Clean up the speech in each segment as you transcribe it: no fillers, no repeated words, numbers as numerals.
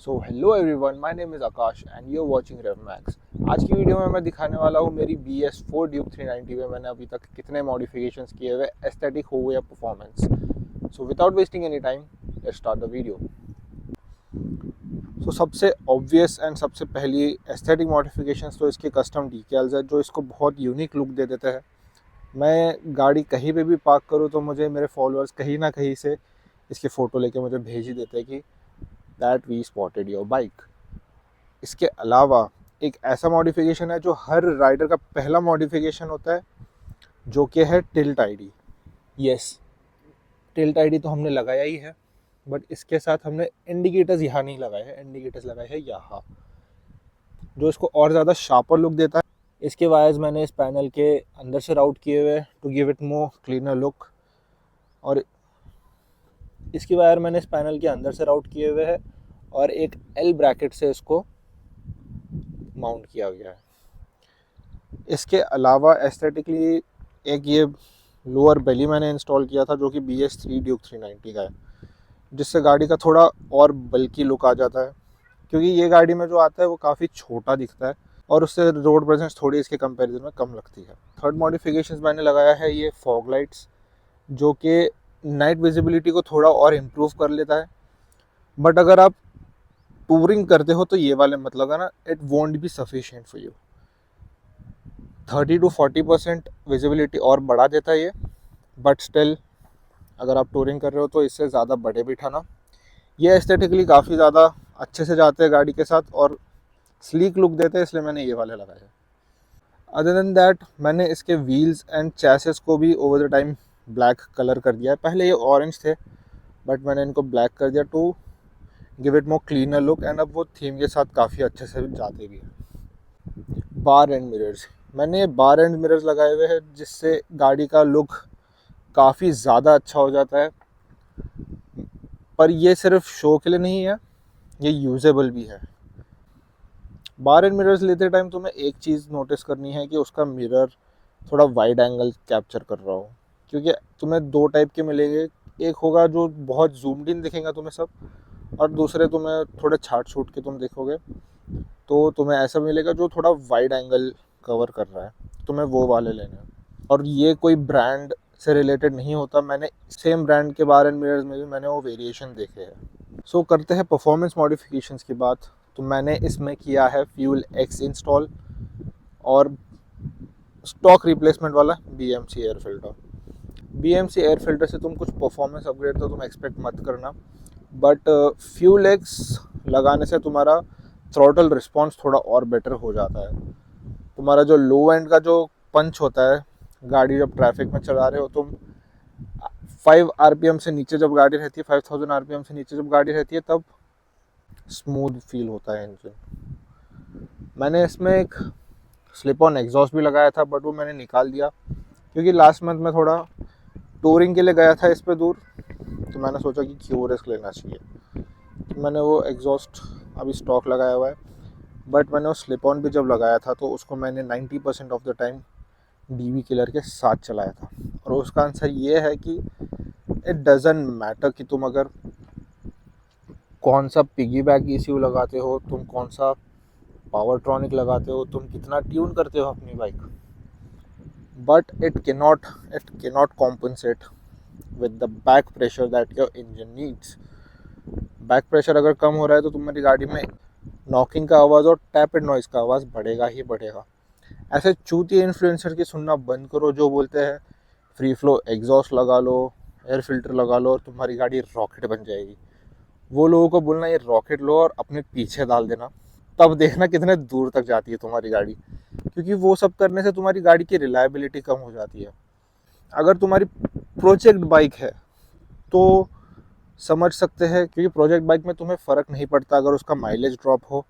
So hello everyone, my name is Akash and you are watching Revmax. आज की video में मैं दिखाने वाला हूँ मेरी BS4 ड्यूक 390 में मैंने अभी तक कितने मॉडिफिकेशंस किए हुए, एस्थेटिक हो या performance. So without wasting any time, let's start the video. So सबसे ऑब्वियस एंड सबसे पहली एस्थेटिक मॉडिफिकेशंस तो इसके कस्टम डीकैल्स है, जो इसको बहुत यूनिक लुक दे देते हैं। मैं गाड़ी कहीं पे भी पार्क करूँ तो मुझे मेरे फॉलोअर्स कहीं ना कहीं से इसकी फ़ोटो लेके मुझे भेज ही देते हैं कि that we spotted your bike. इसके अलावा एक ऐसा मॉडिफिकेशन है जो हर राइडर का पहला मॉडिफिकेशन होता है, जो कि है tilt ID. Yes, tilt ID तो हमने लगाया ही है, बट इसके साथ हमने इंडिकेटर्स यहाँ नहीं लगाए हैं, इंडिकेटर्स लगाए हैं यहाँ, जो इसको और ज़्यादा शार्पर लुक देता है। इसके वायर्स मैंने इस पैनल के अंदर से राउट किए हुए to give it more cleaner look, और इसकी वायर मैंने इस पैनल के अंदर से राउट किए हुए हैं और एक एल ब्रैकेट से इसको माउंट किया गया है। इसके अलावा एस्थेटिकली एक ये लोअर बेली मैंने इंस्टॉल किया था, जो कि BS3 ड्यूक 390 का है, जिससे गाड़ी का थोड़ा और बल्कि लुक आ जाता है, क्योंकि ये गाड़ी में जो आता है वो काफ़ी छोटा दिखता है और उससे रोड प्रेजेंस थोड़ी इसके कंपैरिजन में कम लगती है। थर्ड मॉडिफिकेशंस मैंने लगाया है ये फॉग लाइट्स, जो कि नाइट विजिबिलिटी को थोड़ा और इम्प्रूव कर लेता है। बट अगर आप टूरिंग करते हो तो ये वाले मत लगाना, it won't be sufficient for you. 30 to 40% visibility और बढ़ा देता है ये, बट स्टिल अगर आप टूरिंग कर रहे हो तो इससे ज़्यादा बड़े बिठाना। ये एस्थेटिकली काफ़ी ज़्यादा अच्छे से जाते हैं गाड़ी के साथ और स्लीक लुक देते हैं, इसलिए मैंने ये वाले लगाए हैं। अदर देन दैट मैंने इसके व्हील्स एंड चैसेस को भी over the time black colour कर दिया है। पहले ये ऑरेंज थे, बट मैंने इनको ब्लैक कर दिया to give it more cleaner look, and अब वो थीम के साथ काफ़ी अच्छे से जाते भी हैं। बार एंड मिरर्स, मैंने बार एंड मिरर्स लगाए हुए हैं, जिससे गाड़ी का लुक काफ़ी ज़्यादा अच्छा हो जाता है। पर ये सिर्फ शो के लिए नहीं है, ये यूजेबल भी है। बार एंड मिरर्स लेते टाइम तुम्हें एक चीज़ नोटिस करनी है कि उसका मिरर थोड़ा वाइड एंगल कैप्चर कर रहा हो, क्योंकि तुम्हें दो टाइप के मिलेंगे। एक होगा जो बहुत जूम्ड इन दिखेगा तुम्हें सब, और दूसरे तुम्हें थोड़े छाट छूट के तुम देखोगे तो तुम्हें ऐसा मिलेगा जो थोड़ा वाइड एंगल कवर कर रहा है। तुम्हें वो वाले लेने हैं, और ये कोई ब्रांड से रिलेटेड नहीं होता। मैंने सेम ब्रांड के बार एंड मिरर्स में भी मैंने वो वेरिएशन देखे हैं। सो करते हैं परफॉर्मेंस मॉडिफिकेशंस की बात। तो मैंने इसमें किया है फ्यूल एक्स इंस्टॉल और स्टॉक रिप्लेसमेंट वाला BMC air filter. BMC air filter से तुम कुछ परफॉर्मेंस अपग्रेड तो तुम एक्सपेक्ट मत करना, बट फ्यूल एक्स लगाने से तुम्हारा थ्रॉटल रिस्पॉन्स थोड़ा और बेटर हो जाता है। तुम्हारा जो लो एंड का जो पंच होता है, गाड़ी जब ट्रैफिक में चला रहे हो तुम, 5 RPM से नीचे जब गाड़ी रहती है, 5000 RPM से नीचे जब गाड़ी रहती है, तब स्मूथ फील होता है इंजन। मैंने इसमें एक स्लिप ऑन एग्जॉस्ट भी लगाया था, बट वो मैंने निकाल दिया क्योंकि लास्ट मंथ में थोड़ा टूरिंग के लिए गया था इस पे दूर, तो मैंने सोचा कि क्यों रिस्क लेना चाहिए। तो मैंने वो एग्जॉस्ट अभी स्टॉक लगाया हुआ है, बट मैंने वो स्लिप ऑन भी जब लगाया था तो उसको मैंने 90% of the time DV killer के साथ चलाया था। और उसका आंसर ये है कि इट डजेंट मैटर कि तुम अगर कौन सा पिगी बैक ECU लगाते हो, तुम कौन सा पावर ट्रॉनिक लगाते हो, तुम कितना ट्यून करते हो अपनी bike, but it cannot compensate with the back pressure that your engine needs. Back pressure अगर कम हो रहा है तो तुम्हारी गाड़ी में नॉकिंग का आवाज़ और टैप एंड नॉइज़ का आवाज़ बढ़ेगा ही बढ़ेगा। ऐसे चूतिए इन्फ्लुएंसर की सुनना बंद करो जो बोलते हैं फ्री फ्लो एग्जॉस्ट लगा लो, एयर फिल्टर लगा लो और तुम्हारी गाड़ी रॉकेट बन जाएगी। वो लोगों को बोलना ये रॉकेट लो और अपने पीछे डाल देना, तब देखना कितने दूर तक जाती है तुम्हारी गाड़ी, क्योंकि वो सब करने से तुम्हारी गाड़ी की रिलायबिलिटी कम हो जाती है। अगर तुम्हारी प्रोजेक्ट बाइक है तो समझ सकते हैं, क्योंकि प्रोजेक्ट बाइक में तुम्हें फ़र्क नहीं पड़ता अगर उसका माइलेज ड्रॉप हो,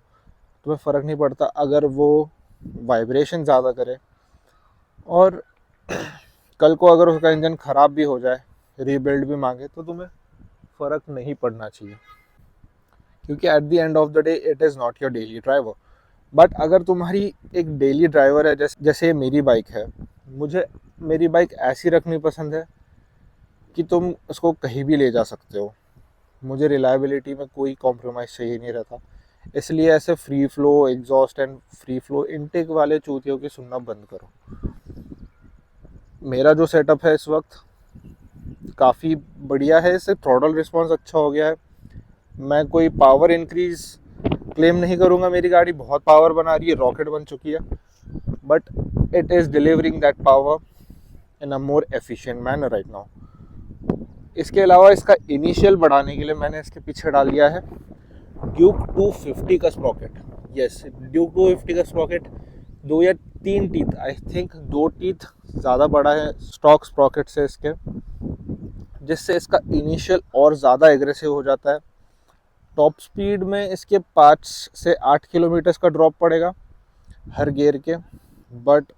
तुम्हें फ़र्क नहीं पड़ता अगर वो वाइब्रेशन ज़्यादा करे, और कल को अगर उसका इंजन ख़राब भी हो जाए, रीबिल्ड भी मांगे, तो तुम्हें फ़र्क नहीं पड़ना चाहिए, क्योंकि at the end of the day it is not your daily driver. But अगर तुम्हारी एक डेली ड्राइवर है, जैसे मेरी बाइक है, मुझे मेरी बाइक ऐसी रखनी पसंद है कि तुम उसको कहीं भी ले जा सकते हो। मुझे रिलायबिलिटी में कोई कॉम्प्रोमाइज़ चाहिए नहीं रहता। इसलिए ऐसे free flow exhaust and free flow intake वाले चूतियों की सुनना बंद करो। मेरा जो सेटअप है इस वक्त काफ़ी बढ़िया है, इससे थ्रॉटल रिस्पॉन्स अच्छा हो गया है। मैं कोई पावर इंक्रीज क्लेम नहीं करूँगा, मेरी गाड़ी बहुत पावर बना रही है, रॉकेट बन चुकी है, but it is delivering that power in a more efficient manner right now. इसके अलावा इसका इनिशियल बढ़ाने के लिए मैंने इसके पीछे डाल दिया है ड्यूक 250 का स्प्रॉकेट। यस, ड्यूक 250 का स्प्रॉकेट 2 या 3 टीथ, आई थिंक 2 टीथ ज़्यादा बड़ा है स्टॉक स्प्रॉकेट से इसके, जिससे इसका इनिशियल और ज़्यादा एग्रेसिव हो जाता है। टॉप स्पीड में इसके 5 से 8 किलोमीटर्स का ड्रॉप पड़ेगा हर गियर के, but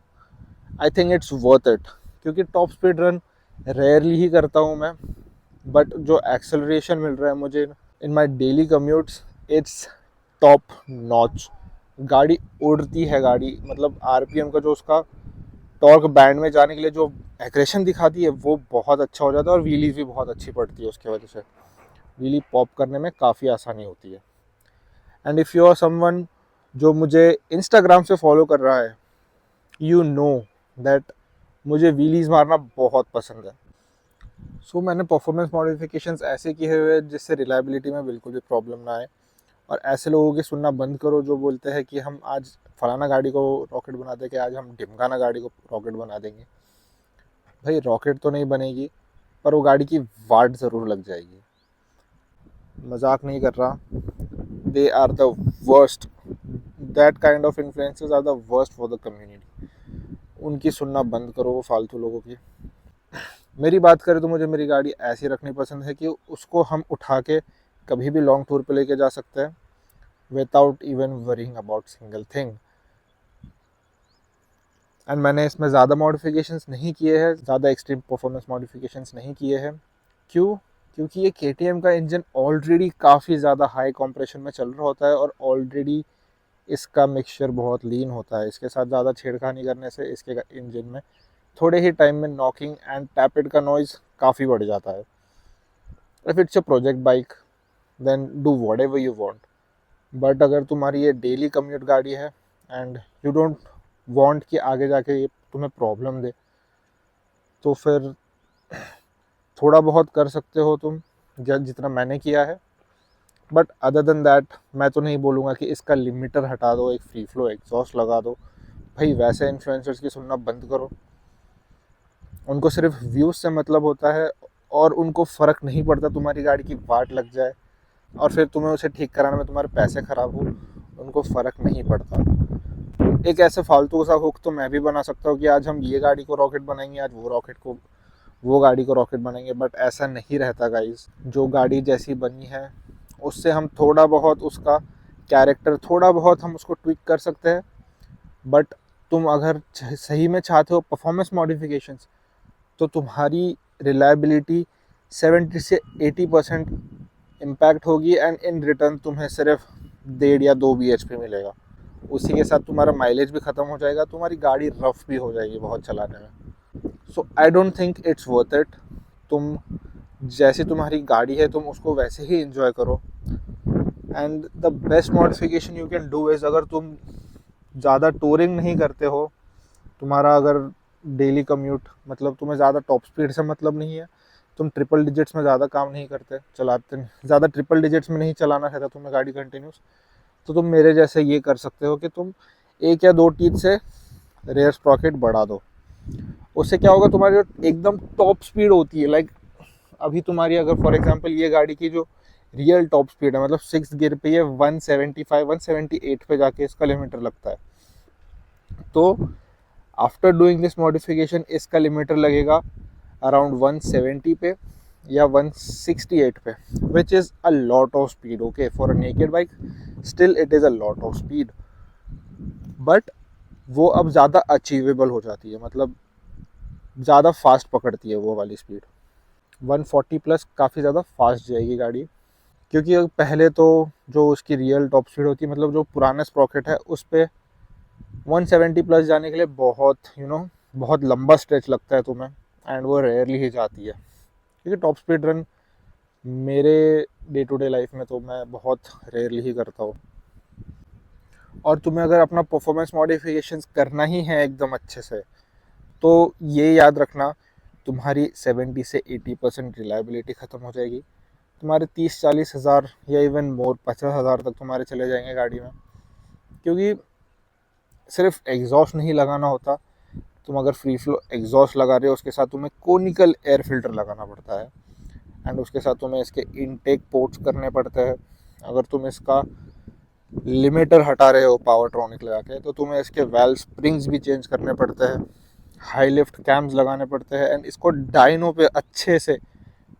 I think it's worth it, क्योंकि टॉप स्पीड रन रेयरली ही करता हूँ मैं, बट जो एक्सेलरेशन मिल रहा है मुझे in my daily commutes, it's top notch. गाड़ी उड़ती है, गाड़ी मतलब आरपीएम का जो उसका टॉर्क बैंड में जाने के लिए जो एग्रेशन दिखाती है वो बहुत अच्छा हो जाता है, और व्हीलीज भी बहुत अच्छी पड़ती है उसकी वजह से। व्हीली पॉप करने में काफ़ी आसानी होती है। And if you are someone जो मुझे इंस्टाग्राम से फॉलो कर रहा है, यू नो दैट मुझे व्हीलीज मारना बहुत पसंद है। सो मैंने परफॉर्मेंस मॉडिफिकेशंस ऐसे किए हुए हैं जिससे रिलायबिलिटी में बिल्कुल भी प्रॉब्लम ना आए। और ऐसे लोगों की सुनना बंद करो जो बोलते हैं कि हम आज फलाना गाड़ी को रॉकेट बना देंगे, आज हम ढिमकाना गाड़ी को रॉकेट बना देंगे। भाई रॉकेट तो नहीं बनेगी, पर वो गाड़ी की वाट ज़रूर लग जाएगी। मजाक नहीं कर रहा। They are the worst, that kind of influencers are the worst for the community. उनकी सुनना बंद करो, वो फालतू लोगों की। मेरी बात करें तो मुझे मेरी गाड़ी ऐसी रखनी पसंद है कि उसको हम उठा के कभी भी लॉन्ग टूर पे लेके जा सकते हैं without even worrying about single thing. And मैंने इसमें ज़्यादा मॉडिफिकेशंस नहीं किए हैं, ज़्यादा एक्सट्रीम परफॉर्मेंस मॉडिफिकेशंस नहीं किए हैं। क्यों? क्योंकि ये KTM का इंजन ऑलरेडी काफ़ी ज़्यादा हाई कंप्रेशन में चल रहा होता है, और ऑलरेडी इसका मिक्सचर बहुत लीन होता है। इसके साथ ज़्यादा छेड़खानी करने से इसके इंजन में थोड़े ही टाइम में नॉकिंग एंड टैपिड का नॉइज़ काफ़ी बढ़ जाता है। If it's a project bike then do whatever you want, but अगर तुम्हारी ये डेली कम्यूट गाड़ी है एंड यू डोंट वांट कि आगे जाके ये तुम्हें प्रॉब्लम दे, तो फिर थोड़ा बहुत कर सकते हो तुम, जितना मैंने किया है। बट अदर देन दैट मैं तो नहीं बोलूँगा कि इसका लिमिटर हटा दो, एक फ्री फ्लो एग्जॉस्ट लगा दो। भाई वैसे इन्फ्लुएंसर्स की सुनना बंद करो। उनको सिर्फ व्यूज़ से मतलब होता है, और उनको फ़र्क नहीं पड़ता तुम्हारी गाड़ी की वाट लग जाए और फिर तुम्हें उसे ठीक कराने में तुम्हारे पैसे ख़राब हो, उनको फ़र्क नहीं पड़ता। एक ऐसे फालतू सा हुक तो मैं भी बना सकता हूँ कि आज हम ये गाड़ी को रॉकेट बनाएंगे, आज वो गाड़ी को रॉकेट बनाएंगे, बट ऐसा नहीं रहता गाइस। जो गाड़ी जैसी बनी है उससे हम थोड़ा बहुत उसका कैरेक्टर, थोड़ा बहुत हम उसको ट्विक कर सकते हैं, बट तुम अगर सही में चाहते हो परफॉर्मेंस मॉडिफिकेशंस, तो तुम्हारी रिलायबिलिटी 70 से 80% इम्पैक्ट होगी, एंड इन रिटर्न तुम्हें सिर्फ 1.5 या 2 bhp मिलेगा। उसी के साथ तुम्हारा माइलेज भी ख़त्म हो जाएगा, तुम्हारी गाड़ी रफ भी हो जाएगी बहुत चलाने में। So I don't think it's worth it. तुम जैसी तुम्हारी गाड़ी है तुम उसको वैसे ही इंजॉय करो। And the best modification you can do is, अगर तुम ज़्यादा टूरिंग नहीं करते हो, तुम्हारा अगर डेली कम्यूट मतलब तुम्हें ज़्यादा टॉप स्पीड से मतलब नहीं है, तुम ट्रिपल डिजिट्स में ज़्यादा काम नहीं करते, चलाते नहीं ज़्यादा, ट्रिपल डिजिट्स में नहीं चलाना रहता तुम्हें गाड़ी कंटिन्यूस, तो तुम मेरे जैसे ये कर सकते हो कि तुम 1 या 2 टीथ से रेयर स्प्रॉकेट बढ़ा दो। उससे क्या होगा, तुम्हारी जो एकदम टॉप स्पीड होती है, लाइक अभी तुम्हारी अगर फॉर एग्जांपल ये गाड़ी की जो रियल टॉप स्पीड है, मतलब 6 गियर पे ये 175 178 पे जाके इसका लिमिटर लगता है, तो आफ्टर डूइंग दिस मॉडिफिकेशन इसका लिमिटर लगेगा अराउंड 170 पे या 168 पे, which is a lot of speed. Okay, for a naked bike still it is a lot of speed, but वो अब ज़्यादा अचीवेबल हो जाती है, मतलब ज़्यादा फास्ट पकड़ती है वो वाली स्पीड। 140 प्लस काफ़ी ज़्यादा फास्ट जाएगी गाड़ी, क्योंकि पहले तो जो उसकी रियल टॉप स्पीड होती है, मतलब जो पुराना स्प्रॉकेट है उस पर 170 प्लस जाने के लिए बहुत बहुत लंबा स्ट्रेच लगता है तुम्हें, एंड वो रेयरली ही जाती है, क्योंकि टॉप स्पीड रन मेरे डे टू डे लाइफ में तो मैं बहुत रेयरली ही करता हूँ। और तुम्हें अगर अपना परफॉर्मेंस मॉडिफिकेशंस करना ही है एकदम अच्छे से, तो ये याद रखना, तुम्हारी 70 से 80% रिलायबिलिटी ख़त्म हो जाएगी। तुम्हारे 30-40 हज़ार या इवन मोर 50 हज़ार तक तुम्हारे चले जाएंगे गाड़ी में। क्योंकि सिर्फ एग्जॉस्ट नहीं लगाना होता, तुम अगर फ्री फ्लो एग्जॉस्ट लगा रहे हो उसके साथ तुम्हें कोनिकल एयर फिल्टर लगाना पड़ता है, एंड उसके साथ तुम्हें इसके इनटेक पोर्ट्स करने पड़ते हैं। अगर तुम इसका लिमिटर हटा रहे हो पावर ट्रॉनिक लगा के, तो तुम्हें इसके वेल्व स्प्रिंग्स भी चेंज करने पड़ते हैं, हाई लिफ्ट कैम्स लगाने पड़ते हैं, एंड इसको डाइनो पे अच्छे से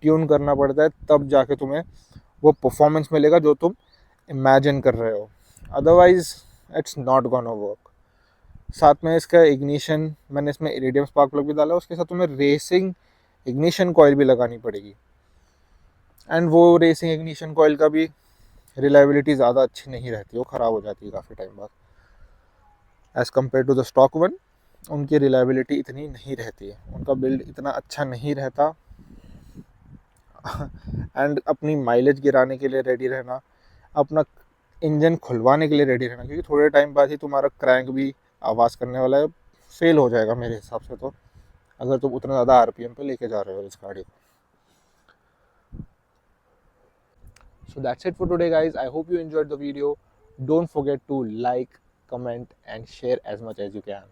ट्यून करना पड़ता है, तब जाके तुम्हें वो परफॉर्मेंस मिलेगा जो तुम इमेजिन कर रहे हो। Otherwise it's not gonna work. साथ में इसका इग्निशन, मैंने इसमें इरिडियम स्पार्क प्लग भी डाला, उसके साथ तुम्हें रेसिंग इग्निशन कॉइल भी लगानी पड़ेगी, एंड वो रेसिंग इग्निशन कॉइल का भी रिलायबिलिटी ज़्यादा अच्छी नहीं रहती, वो ख़राब हो जाती है काफ़ी टाइम बाद। As compare to the stock one, उनकी रिलायबिलिटी इतनी नहीं रहती है, उनका बिल्ड इतना अच्छा नहीं रहता। एंड अपनी माइलेज गिराने के लिए रेडी रहना, अपना इंजन खुलवाने के लिए रेडी रहना, क्योंकि थोड़े टाइम बाद ही तुम्हारा क्रैंक भी आवाज़ करने वाला है, फेल हो जाएगा मेरे हिसाब से तो, अगर तुम उतना ज़्यादा आरपीएम पे लेके जा रहे हो इस गाड़ी को। So that's it for today guys. I hope you enjoyed the video. Don't forget to like, comment and share as much as you can.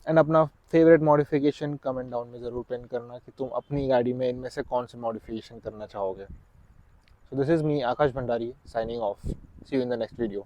And अपना फेवरेट मॉडिफिकेशन कमेंट डाउन में ज़रूर पिन करना कि तुम अपनी गाड़ी में इनमें से कौन से मॉडिफिकेशन करना चाहोगे। So this is me Akash Bhandari signing off. See you in the next video.